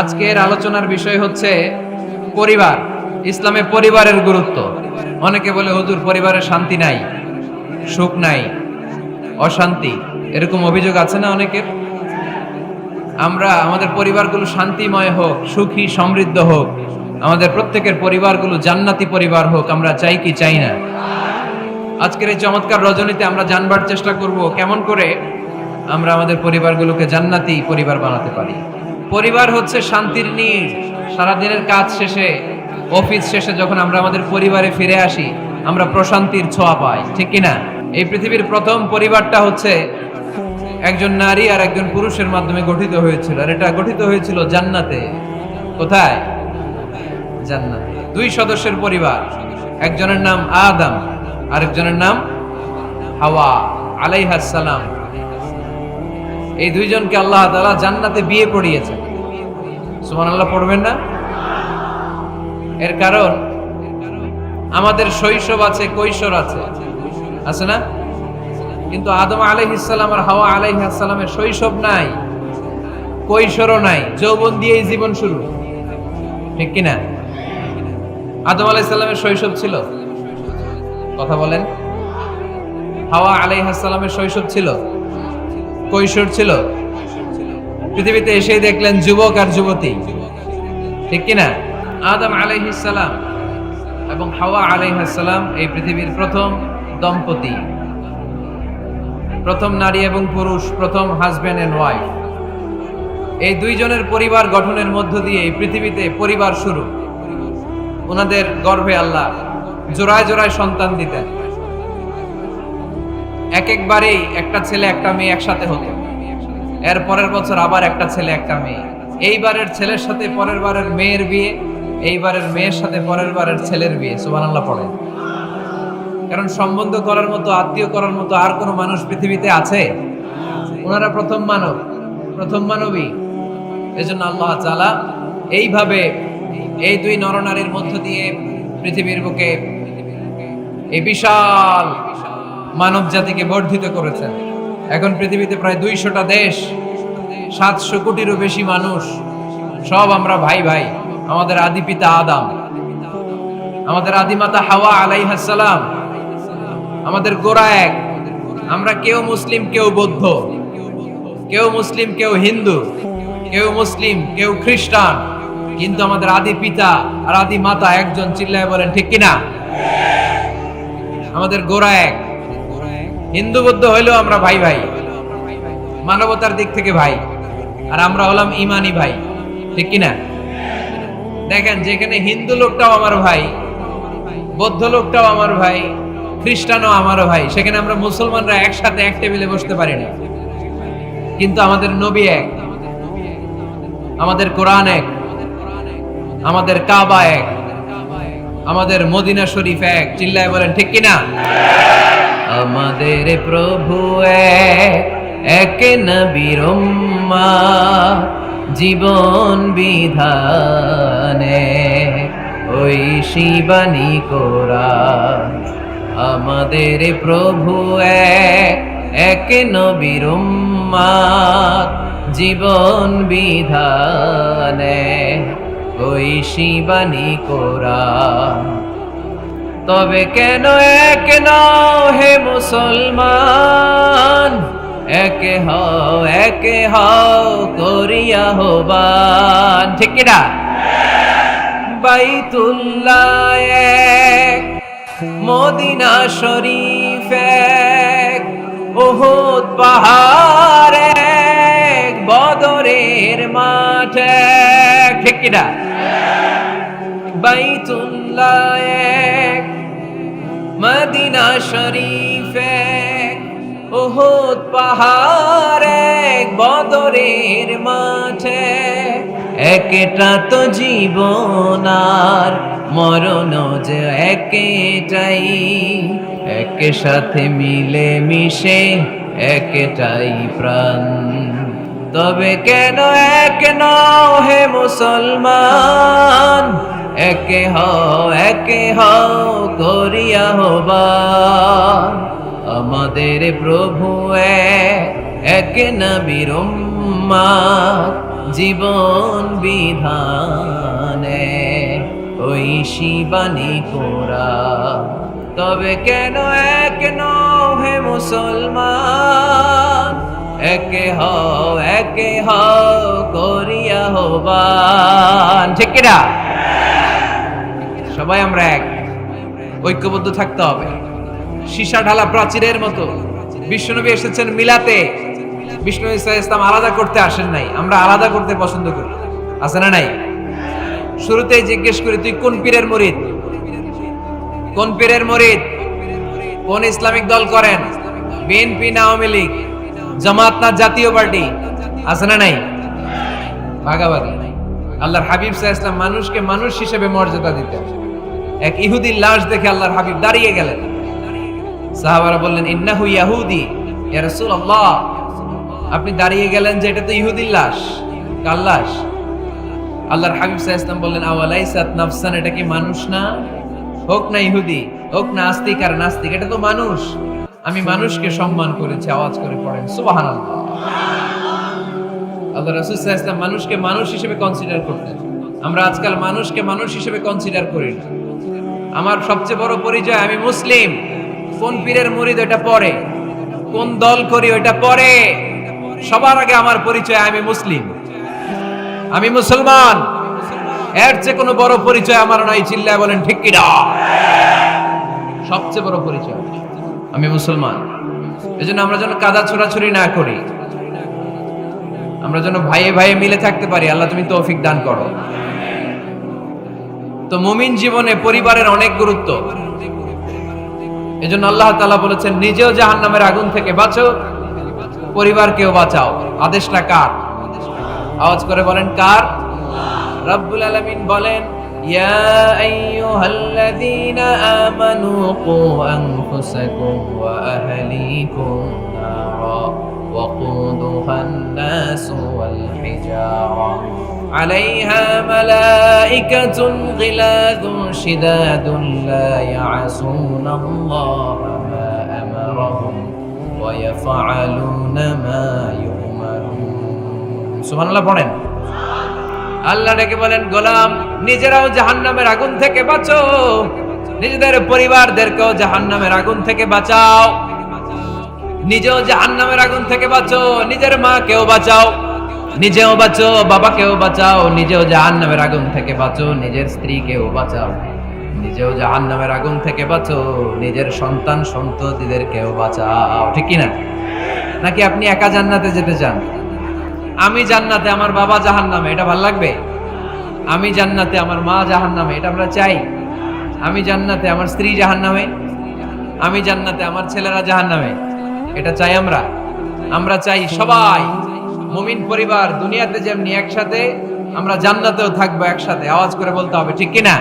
আজকের আলোচনার বিষয় হচ্ছে পরিবার। ইসলামে পরিবারের গুরুত্ব। অনেকে বলে হুজুর পরিবারে শান্তি নাই, সুখ নাই, অশান্তি, এরকম অভিযোগ আছে না অনেকের। আমরা আমাদের পরিবারগুলো শান্তিময় হোক, সুখী সমৃদ্ধ হোক, আমাদের প্রত্যেকের পরিবারগুলো জান্নাতি পরিবার হোক, আমরা চাই কি চাই না? আজকের এই চমৎকার রজনীতে আমরা জানবার চেষ্টা করব কেমন করে আমরা আমাদের পরিবারগুলোকে জান্নাতি পরিবার বানাতে পারি। পরিবার হচ্ছে শান্তির নীড়। সারাদিনের কাজ শেষে, অফিস শেষে যখন আমরা আমাদের পরিবারে ফিরে আসি, আমরা প্রশান্তির ছোঁয়া পাই, ঠিক কিনা? এই পৃথিবীর প্রথম পরিবারটা হচ্ছে একজন নারী আর একজন পুরুষের মাধ্যমে গঠিত হয়েছিল, আর এটা গঠিত হয়েছিল জান্নাতে। কোথায়? জান্নাতে। দুই সদস্যের পরিবার, একজনের নাম আদম, আরেকজনের নাম হাওয়া আলাইহাস সালাম। এই দুইজনকে আল্লাহ তাআলা জান্নাতে বিয়ে পড়িয়েছেন। সুবহানাল্লাহ পড়বেন না? এর কারণ আমাদের শৈশব আছে, কৈশোর আছে, আছে না? কিন্তু আদম আলাইহিস সালাম আর হাওয়া আলাইহাস সালামের শৈশব নাই, কৈশোরও নাই, যৌবন দিয়েই জীবন শুরু, ঠিক কিনা? আদম আলাইহিস সালামের শৈশব ছিল, কথা বলেন। হাওয়া আলাইহাস সালামের শৈশব ছিল, কৈশোর ছিল। পৃথিবীতে এসেই দেখলেন যুবক আর যুবতী, ঠিক কিনা? আদম আলাইহিস সালাম এবং হাওয়া আলাইহিস সালাম এই পৃথিবীর প্রথম দম্পতি, প্রথম নারী এবং পুরুষ, প্রথম হাজবেন্ড এন্ড ওয়াইফ। এই দুইজনের পরিবার গঠনের মধ্য দিয়ে এই পৃথিবীতে পরিবার শুরু। ওনাদের গর্ভে আল্লাহ জোড়ায় জোড়ায় সন্তান দিতেন। একবারেই একটা ছেলে একটা মেয়ে একসাথে হতো। এর পরের বছর আবার একটা ছেলে একটা মেয়ে। এইবারের ছেলের সাথে পরের বারের মেয়ের বিয়ে, এইবারের মেয়ের সাথে পরের বারের ছেলের বিয়ে। সুবহানাল্লাহ পড়েন। কারণ সম্বন্ধ করার মতো, আত্মীয় করার মতো আর কোনো মানুষ পৃথিবীতে আছে? ওনারা প্রথম মানব, প্রথম মানবী। এজন্য আল্লাহ তাআলা এইভাবে এই দুই নরনারীর মধ্য দিয়ে পৃথিবীর বুকে এই বিশাল মানব জাতিকে বর্ধিত করেছেন। এখন পৃথিবীতে প্রায় 200টা দেশ, 700 কোটিরও বেশি মানুষ, সব আমরা ভাই ভাই। আমাদের আদি পিতা আদম, আমাদের আদিমাতা হাওয়া আলাইহাস সালাম, আমাদের গোড়া এক। আমরা কেউ মুসলিম, কেউ বৌদ্ধ, কেউ মুসলিম, কেউ হিন্দু, কেউ মুসলিম, কেউ খ্রিস্টান, কিন্তু আমাদের আদি পিতা আর আদি মাতা একজন। চিল্লায় বলেন ঠিক কিনা? আমাদের গোড়া এক। হিন্দু বৌদ্ধ হইলেও আমরা ভাই ভাই, মানবতার দিক থেকে ভাই। আর আমরা হলাম ইমানি ভাই, ঠিক কিনা? দেখেন, যেখানে হিন্দু লোকটাও আমার ভাই, বৌদ্ধ লোকটাও আমার ভাই, খ্রিস্টানও আমারও ভাই, সেখানে আমরা মুসলমানরা একসাথে এক টেবিলে বসতে পারি না। কিন্তু আমাদের নবী এক, আমাদের কোরআন এক, আমাদের কাবা এক, আমাদের মদিনা শরীফ এক। চিল্লায় বলেন ঠিক কিনা? আমাদের প্রভু এক, নবীর উম্মাহ, জীবন বিধানে ওই শিবানী কোরআন। আমাদের প্রভু এক, নবীর উম্মাহ, জীবন বিধানে ওই শিবানী কোরআন। তবে কেন এক নও হে মুসলমান, একে হও করিয়া হবান, ঠিক কিনা? বাইতুল্লাহ এক, মদিনা শরীফ এক, উহুদ পাহাড় এক, বদরের মাঠ এক, ঠিক কিনা? বাইতুল্লাহ এক, মদিনা শরীফ এক, উহুদ পাহাড় এক, বদরের মাঠে। একটা তো জীবন আর মরণ যে একটাই, একে সাথে মিলে মিশে একটাই প্রাণ। তবে কেন এক নও হে মুসলমান, একে হও করিয়া হবান। আমাদের প্রভু এক, নবীর উম্মাহ, জীবন বিধানে ওই শিবানী কোরা। তবে কেন এক নও হে মুসলমান, একে হও করিয়া হবান। ঠিক কিনা? সবাই আমরা এক, ঐক্যবদ্ধ থাকতে হবে। সীসা ঢালা প্রাচীরের মতো বিশ্বনবী এসেছেন মিলাতে। বিষ্ণু ইসলাম আলাদা করতে আসেন নাই, আমরা আলাদা করতে পছন্দ করি। আছে না নাই? শুরুতেই জিজ্ঞেস করি, তুই কোন পীরের মুরিদ? কোন পীরের মুরিদ? কোন ইসলামিক দল করেন? বিএনপি না আওয়ামী লীগ, জামাত না জাতীয় পার্টি? আছে না নাই? ভাগাভাগি। আল্লাহর হাবিব সাল্লাল্লাহু আলাইহি ওয়াসাল্লাম মানুষকে মানুষ হিসেবে মর্যাদা দিতেন। এক ইহুদির লাশ দেখে আল্লাহর হাবিব দাঁড়িয়ে গেলেন। সাহাবারা বললেন, ইন্নাহু ইয়াহুদি ইয়া রাসূলুল্লাহ। আপনি দাঁড়িয়ে গেলেন যে এটা তো ইহুদির লাশ, কার লাশ? আল্লাহর হাবিব সাল্লাল্লাহু আলাইহি ওয়াসাল্লাম বললেন, আওয়ালাইসাত নাফসান, এটা কি মানুষ না? হোক না ইহুদি, হোক না আস্তিক আর নাস্তিক, এটা তো মানুষ। আমি মানুষকে সম্মান করেছি। আওয়াজ করে পড়েন সুবহানাল্লাহ। আল্লাহ রাসূল সাল্লাল্লাহু আলাইহি ওয়াসাল্লাম মানুষকে মানুষ হিসেবে কনসিডার করতেন। আমরা আজকাল মানুষকে মানুষ হিসেবে কনসিডার করি না। আমার সবচেয়ে বড় পরিচয় আমি মুসলিম। কোন পীরের মুরিদ ওটা পরে, কোন দল করি ওটা পরে। সবার আগে আমার পরিচয় আমি মুসলিম, আমি মুসলমান। এর চেয়ে কোনো বড় পরিচয় আমার নাই। চিল্লায় বলেন ঠিক কি না? সবচেয়ে বড় পরিচয় আমি মুসলমান। এজন্য আমরা যেন কাদা ছোড়াছুরি না করি, আমরা যেন ভাইয়ে ভাইয়ে মিলে থাকতে পারি। আল্লাহ তুমি তৌফিক দান করো। তো মুমিন জীবনে পরিবারের অনেক গুরুত্ব। এজন্য আল্লাহ তাআলা বলেছেন, নিজেও জাহান্নামের আগুন থেকে বাঁচো, পরিবারকেও বাঁচাও। আদেশটা কার? আওয়াজ করে বলেন কার? রব্বুল আলামিন বলেন, ইয়া আইয়ুহাল্লাযীনা আমানু কু আনফুসাকুম ওয়া আহলিকুম নারা ওয়াকুদুহান নাসু ওয়াল হিজারা আলাইহা মালাইকাতুন গিলাযুন শিদাদুন লা ইয়াসুনাল্লাহা মা আমারাহুম ওয়া ইয়াফআলুনা মা ইউমারুন। সুবহানাল্লাহ পড়েন। আল্লাহ ডেকে বলেন, গোলাম নিজেরাও জাহান্নামের আগুন থেকে বাঁচো, নিজেদের পরিবারদেরকেও জাহান্নামের আগুন থেকে বাঁচাও। নিজেও জাহান্নামের আগুন থেকে বাঁচো, নিজের মাকেও বাঁচাও, নিজেও বাঁচো, বাবাকেও বাঁচাও। নিজেও জাহান্নামের আগুন থেকে বাঁচো, নিজের স্ত্রীকেও বাঁচাও। নিজেও জাহান্নামের আগুন থেকে বাঁচো, নিজের সন্তান সন্ততিদেরকেও বাঁচাও। ঠিক কি না? নাকি আপনি একা জান্নাতে যেতে চান? আমি জান্নাতে, আমার বাবা জাহান্নামে, এটা ভালো লাগবে? আমি জান্নাতে, আমার মা জাহান্নামে, এটা আমরা চাই? আমি জান্নাতে, আমার স্ত্রী জাহান্নামে, আমি জান্নাতে, আমার ছেলেরা জাহান্নামে, এটা চাই আমরা? আমরা চাই সবাই মুমিন পরিবার দুনিয়াতে যেমনি একসাথে, আমরা জান্নাতেও থাকবো একসাথে। আওয়াজ করে বলতে হবে, ঠিক কি না?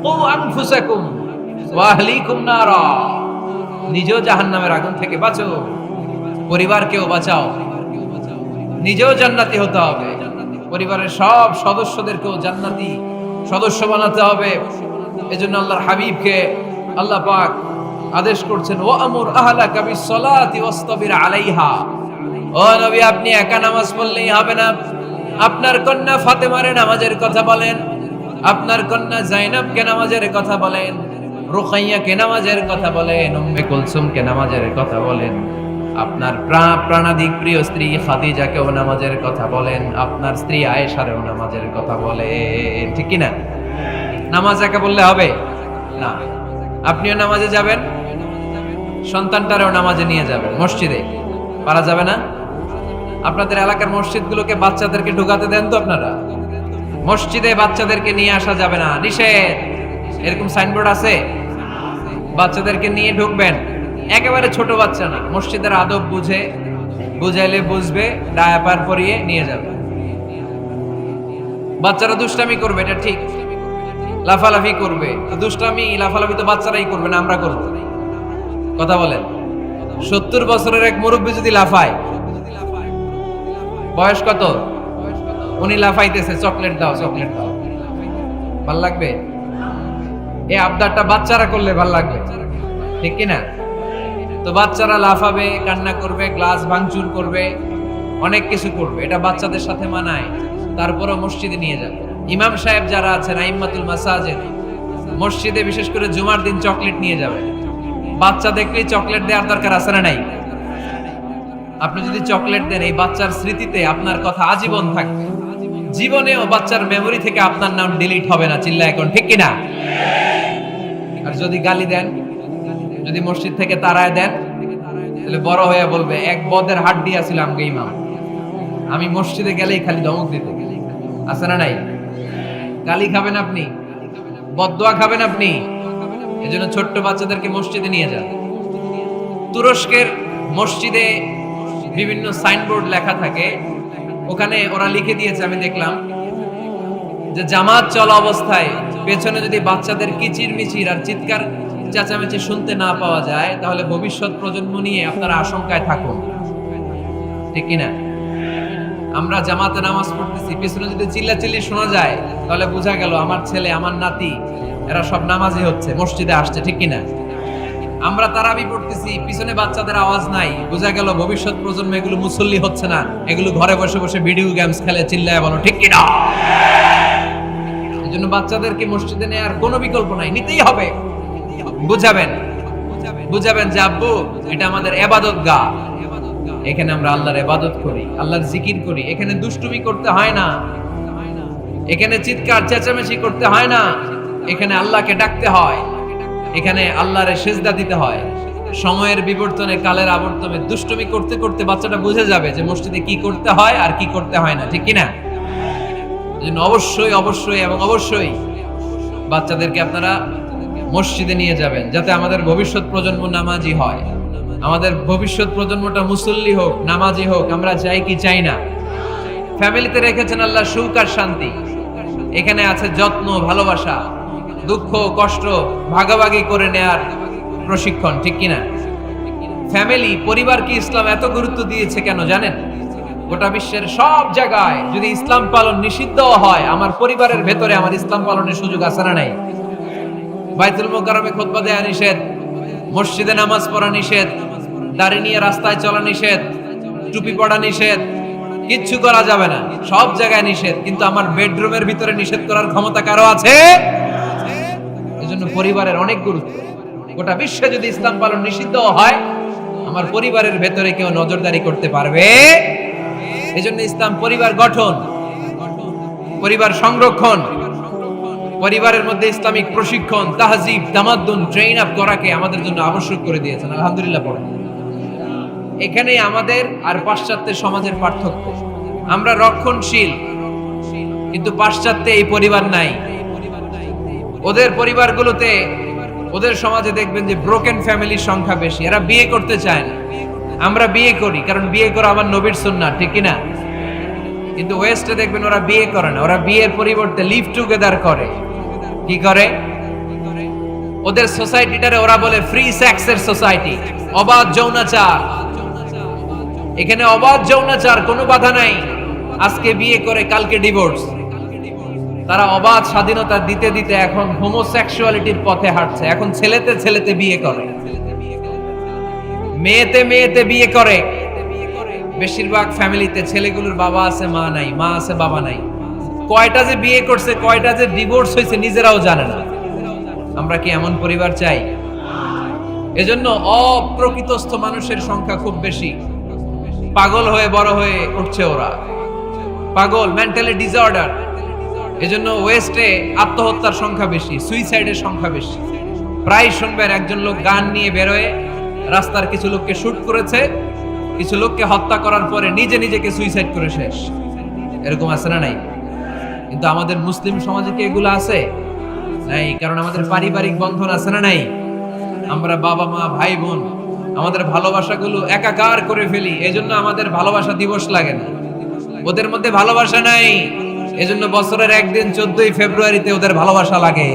কু আনফুসাকুম ওয়া আহলিকুম নারা। নিজেও জাহান্নামের আগুন থেকে বাঁচো, পরিবারকেও বাঁচাও। নিজেও জান্নাতি হতে হবে, পরিবারের সব সদস্যদেরকেও জান্নাতি সদস্য বানাতে হবে। এজন্য আল্লাহর হাবিবকে আল্লাহ পাক আদেশ করছেন, ওয়া আমুর আহলাকা বিসসালাতি ওয়াসতাবির আলাইহা। ও নবী, আপনি একা নামাজ পড়লেই হবে না। আপনার কন্যা ফাতেমারে নামাজের কথা বলেন, আপনার কন্যা জাইনাবকে নামাজের কথা বলেন, রুকাইয়াকে নামাজের কথা বলেন, উম্মে কুলসুমকে নামাজের কথা বলেন। আপনার প্রাণাধিক প্রিয় স্ত্রী খাদিজাকেও নামাজের কথা বলেন, আপনার স্ত্রী আয়েশারেও নামাজের কথা বলেন। ঠিক কি না? নামাজ একা বললে হবে না। আপনিও নামাজে যাবেন, সন্তানটারেও নামাজে নিয়ে যাবেন। মসজিদে পারা যাবে না? আপনাদের এলাকার মসজিদগুলোকে বাচ্চাদেরকে ঢুকাতে দেন তো আপনারা? মসজিদে বাচ্চাদেরকে নিয়ে আসা যাবে না, নিষেধ। এরকম সাইনবোর্ড আছে? বাচ্চাদেরকে নিয়ে ঢুকবেন, একেবারে ছোট বাচ্চা না, মসজিদের আদব বুঝে, বুঝাইলে বুঝবে, ডায়াপার পরিয়ে নিয়ে যাবে। বাচ্চারা দুষ্টামি করবে, এটা ঠিক, লাফালাফি করবে। তো দুষ্টামি লাফালাফি তো বাচ্চারাই করবে না, আমরা করব? কথা বলেন। 70 বছরের এক মুরব্বী যদি লাফায়, বয়স কত? উনি লাফাইতেছে, চকলেট দাও, চকলেট দাও, ভাল লাগবে? এই আবদারটা বাচ্চারা করলে ভাল লাগবে, ঠিক কিনা? তো বাচ্চারা লাফাবে, কান্না করবে, গ্লাস ভাঙচুর করবে, অনেক কিছু করবে, এটা বাচ্চাদের সাথে মানায়, তারপরও মসজিদে নিয়ে যাবে। ইমাম সাহেব যারা আছেন, আইম্মাতুল মাসাজিদ, মসজিদে বিশেষ করে জুমার দিন চকলেট নিয়ে যাবে। বাচ্চা দেখলেই চকলেট দেওয়ার দরকার আছে না নাই? আপনি যদি চকলেট দেন, এই বাচ্চার স্মৃতিতে আপনার কথা আজীবন থাকবে। জীবনেও বাচ্চার মেমোরি থেকে আপনার নাম ডিলিট হবে না। চিল্লা এখন ঠিক কিনা? আর যদি গালি দেন, যদি মসজিদ থেকে তাড়ায় দেন, তাহলে বড় হয়ে বলবে এক বদের হাড্ডি আছিল আমগে ইমাম, আমি মসজিদে গেলেই খালি ধমক দিত। আছে না নাই? গালি খাবেন আপনি, বদদোয়া খাবেন আপনি। এজন্য ছোট্ট বাচ্চাদেরকে মসজিদে নিয়ে যান। তুরস্কের মসজিদে বিভিন্ন সাইনবোর্ড লেখা থাকে, ওখানে ওরা লিখে দিয়েছে, আমি দেখলাম যে জামাত চলা অবস্থায় পেছনে যদি বাচ্চাদের কিচির মিচির আর চিৎকার চেঁচামেচি শুনতে না পাওয়া যায়, তাহলে ভবিষ্যৎ প্রজন্ম নিয়ে আপনারা আশঙ্কায় থাকুন। ঠিক কিনা? আমরা জামাতে নামাজ পড়তেছি, পেছনে যদি চিল্লাচিল্লি শোনা যায়, তাহলে বোঝা গেল আমার ছেলে, আমার নাতি, এরা সব নামাজি হচ্ছে, মসজিদে আসছে। ঠিক কিনা? আমরা তারাবি পড়তেছি, পিছনে বাচ্চাদের আওয়াজ নাই, বোঝা গেল ভবিষ্যৎ প্রজন্ম এগুলো মুসল্লি হচ্ছে না, এগুলো ঘরে বসে বসে ভিডিও গেমস খেলে। চিল্লায় বলো ঠিক কিনা? এই জন্য বাচ্চাদেরকে মসজিদে নেওয়ার কোনো বিকল্প নাই, নিতেই হবে। বুঝাবেন যে আব্বু, এটা আমাদের ইবাদত গাহ, এখানে আমরা আল্লাহর ইবাদত করি, আল্লাহর জিকির করি, এখানে দুষ্টুমি করতে হয় না, এখানে চিৎকার চেঁচামেচি করতে হয় না, এখানে আল্লাহকে ডাকতে হয়, এখানে আল্লাহরে সিজদা দিতে হয়। সময়ের বিবর্তনে, কালের আবর্তনে দুষ্টুমি করতে করতে বাচ্চাটা বুঝে যাবে যে মসজিদে কি করতে হয় আর কি করতে হয় না। ঠিক কিনা? এজন্য অবশ্যই অবশ্যই এবং অবশ্যই বাচ্চাদেরকে আপনারা মসজিদে নিয়ে যাবেন, যাতে আমাদের ভবিষ্যৎ প্রজন্ম নামাজি হয়, আমাদের ভবিষ্যৎ প্রজন্মটা মুসল্লি হোক, নামাজি হোক। আমরা চাই কি চাই না? ফ্যামিলিতে রেখেছেন আল্লাহ সুখ আর শান্তি, এখানে আছে যত্ন, ভালোবাসা, দুঃখ কষ্ট ভাগাভাগি করে নেয়ার প্রশিক্ষণ। ঠিক কিনা? ফ্যামিলি, পরিবারকে ইসলাম এত গুরুত্ব দিয়েছে কেন জানেন? গোটা বিশ্বের সব জায়গায় যদি ইসলাম পালন নিষিদ্ধ হয়, আমার পরিবারের ভেতরে আমার ইসলাম পালনের সুযোগ আছে না নাই? বাইতুল মুকাররমে খুতবা দেয়া নিষেধ, মসজিদে নামাজ পড়া নিষেধ, দাড়ি নিয়ে রাস্তায় চলা নিষেধ, টুপি পড়া নিষেধ, কিচ্ছু করা যাবে না, সব জায়গায় নিষেধ। কিন্তু আমার বেডরুমের ভিতরে নিষেধ করার ক্ষমতা কারো আছে? এজন্য পরিবারের অনেক গুরুত্ব। গোটা বিশ্বে যদি ইসলাম পালন নিষিদ্ধ হয়, আমার পরিবারের ভেতরে কেউ নজরদারি করতে পারবে? এজন্য ইসলাম পরিবার গঠন, পরিবার সংরক্ষণ, পরিবারের মধ্যে ইসলামিক প্রশিক্ষণ, তাহজিব, তামাদ্দুন, ট্রেন আপ করাকে আমাদের জন্য আবশ্যক করে দিয়েছেন। আলহামদুলিল্লাহ পড়েন। এখানে আমাদের আর পাশ্চাত্যের সমাজের পার্থক্য। আমরা রক্ষণশীল, কিন্তু পাশ্চাত্যে এই পরিবার নাই। ওদের পরিবারগুলোতে, ওদের সমাজে দেখবেন যে ব্রোকেন ফ্যামিলির সংখ্যা বেশি, এরা বিয়ে করতে চায় না। আমরা বিয়ে করি, কারণ বিয়ে করা আমার নবীর সুন্নাহ। ঠিক কিনা? কিন্তু ওয়েস্টে দেখবেন ওরা বিয়ে করে না, ওরা বিয়ের পরিবর্তে লিভ টুগেদার করে। কি করে? ওদের সোসাইটিটারে ওরা বলে ফ্রি সেক্সের সোসাইটি, অবাধ যৌনাচার। এখানে অবাধ যৌনাচার, কোনো বাধা নাই। আজকে বিয়ে করে কালকে ডিভোর্স। তারা অবাধ স্বাধীনতা দিতে দিতে এখন হোমোসেক্সুয়ালিটির পথে হাঁটছে। এখন ছেলেতে ছেলেতে বিয়ে করে, মেয়েতে মেয়েতে বিয়ে করে। বেশিরভাগ ফ্যামিলিতে ছেলেগুলোর বাবা আছে, মা নাই, মা আছে, বাবা নাই। কয়টা যে বিয়ে করছে, কয়টা যে ডিভোর্স হয়েছে নিজেরাও জানে না। আমরা কি এমন পরিবার চাই? এজন্য অপ্রকৃতস্থ মানুষের সংখ্যা খুব বেশি। পাগল হয়ে বড় হয়ে উঠছে ওরা, পাগল, মেন্টালি ডিসঅর্ডার। এজন্য ওয়েস্টে আত্মহত্যার সংখ্যা বেশি, সুইসাইডের সংখ্যা বেশি। প্রায় শুনবেন একজন লোক গান নিয়ে বেরোয়, রাস্তার কিছু লোককে শুট করেছে, কিছু লোককে হত্যা করার পরে নিজে নিজেকে সুইসাইড করে শেষ। এরকম আছে না নাই? কিন্তু আমাদের মুসলিম সমাজে কি এগুলো আছে? নাই। কারণ আমাদের পারিবারিক বন্ধন আছে না নাই? আমরা বাবা মা ভাই বোন আমাদের ভালোবাসাগুলো একাকার করে ফেলি। এজন্য আমাদের ভালোবাসা দিবস লাগে না। ওদের মধ্যে ভালোবাসা নাই, এজন্য বছরের একদিন 14ই ফেব্রুয়ারিতে ওদের ভালোবাসা লাগে।